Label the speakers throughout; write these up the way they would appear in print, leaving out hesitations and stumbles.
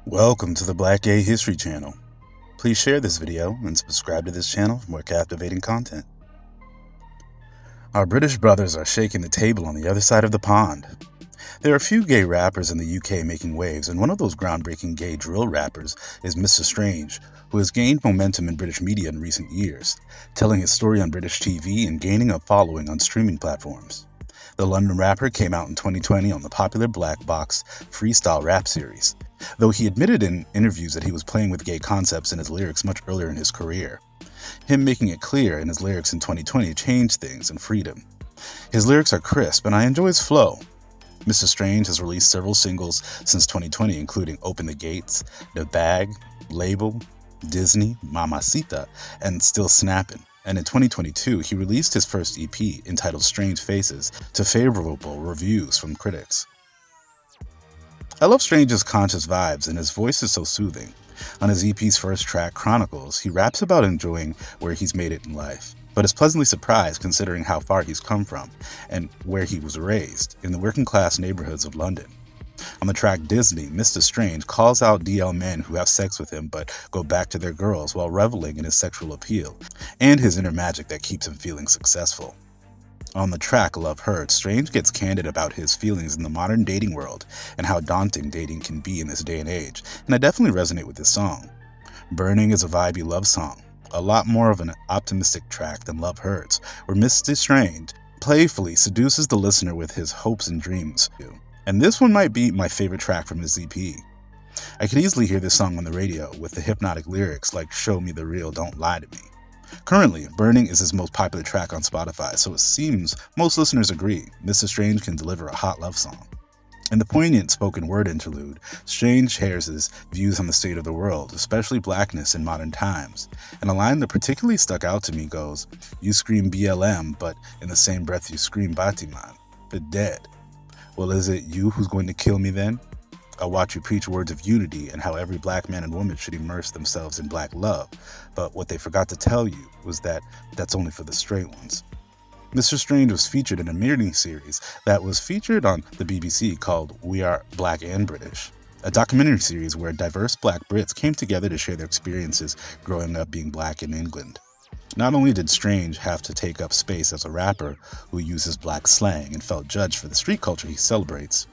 Speaker 1: Welcome to the Black Gay History Channel. Please share this video and subscribe to this channel for more captivating content. Our British brothers are shaking the table on the other side of the pond. There are a few gay rappers in the UK making waves, and one of those groundbreaking gay drill rappers is Mr. Strange, who has gained momentum in British media in recent years, telling his story on British TV and gaining a following on streaming platforms. The London rapper came out in 2020 on the popular Black Box freestyle rap series, though he admitted in interviews that he was playing with gay concepts in his lyrics much earlier in his career. Him making it clear in his lyrics in 2020 changed things and freed him. His lyrics are crisp, and I enjoy his flow. Mr. Strange has released several singles since 2020, including Open the Gates, The Bag, Label, Disney, Mamacita, and Still Snappin'. And in 2022, he released his first EP entitled Strange Faces to favorable reviews from critics. I love Strange's conscious vibes, and his voice is so soothing. On his EP's first track, Chronicles, he raps about enjoying where he's made it in life, but is pleasantly surprised considering how far he's come from and where he was raised, in the working class neighborhoods of London. On the track Disney, Mr. Strange calls out DL men who have sex with him but go back to their girls while reveling in his sexual appeal and his inner magic that keeps him feeling successful. On the track Love Hurts, Strange gets candid about his feelings in the modern dating world and how daunting dating can be in this day and age, and I definitely resonate with this song. Burning is a vibey love song, a lot more of an optimistic track than Love Hurts, where Mr. Strange playfully seduces the listener with his hopes and dreams. And this one might be my favorite track from his EP. I could easily hear this song on the radio with the hypnotic lyrics like "Show me the real, don't lie to me." Currently, Burning is his most popular track on Spotify, so it seems most listeners agree Mr. Strange can deliver a hot love song. In the poignant spoken word interlude, Strange shares his views on the state of the world, especially blackness in modern times. And a line that particularly stuck out to me goes, "You scream BLM, but in the same breath you scream Batiman, the dead. Well, is it you who's going to kill me then? I'll watch you preach words of unity and how every black man and woman should immerse themselves in black love, but what they forgot to tell you was that that's only for the straight ones." Mr. Strange was featured in a mini-series that was featured on the BBC called We Are Black and British, a documentary series where diverse black Brits came together to share their experiences growing up being black in England. Not only did Strange have to take up space as a rapper who uses black slang and felt judged for the street culture he celebrates,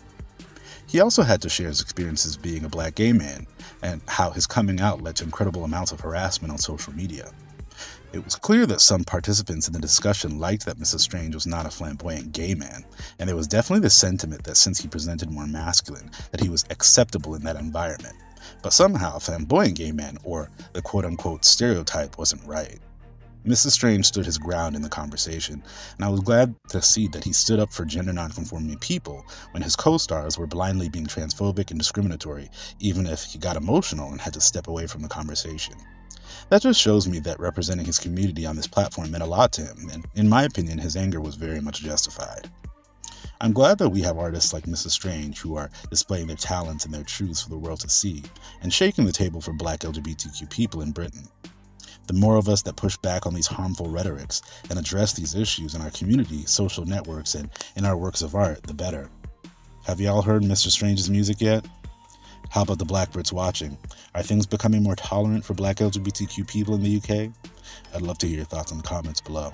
Speaker 1: he also had to share his experiences being a black gay man and how his coming out led to incredible amounts of harassment on social media. It was clear that some participants in the discussion liked that Mr. Strange was not a flamboyant gay man, and there was definitely the sentiment that since he presented more masculine, that he was acceptable in that environment. But somehow a flamboyant gay man, or the quote-unquote stereotype, wasn't right. Mr. Strange stood his ground in the conversation, and I was glad to see that he stood up for gender nonconforming people when his co-stars were blindly being transphobic and discriminatory, even if he got emotional and had to step away from the conversation. That just shows me that representing his community on this platform meant a lot to him, and in my opinion, his anger was very much justified. I'm glad that we have artists like Mrs. Strange who are displaying their talents and their truths for the world to see, and shaking the table for black LGBTQ people in Britain. The more of us that push back on these harmful rhetorics and address these issues in our community, social networks, and in our works of art, the better. Have y'all heard Mr. Strange's music yet? How about the black Brits watching? Are things becoming more tolerant for black LGBTQ people in the UK? I'd love to hear your thoughts in the comments below.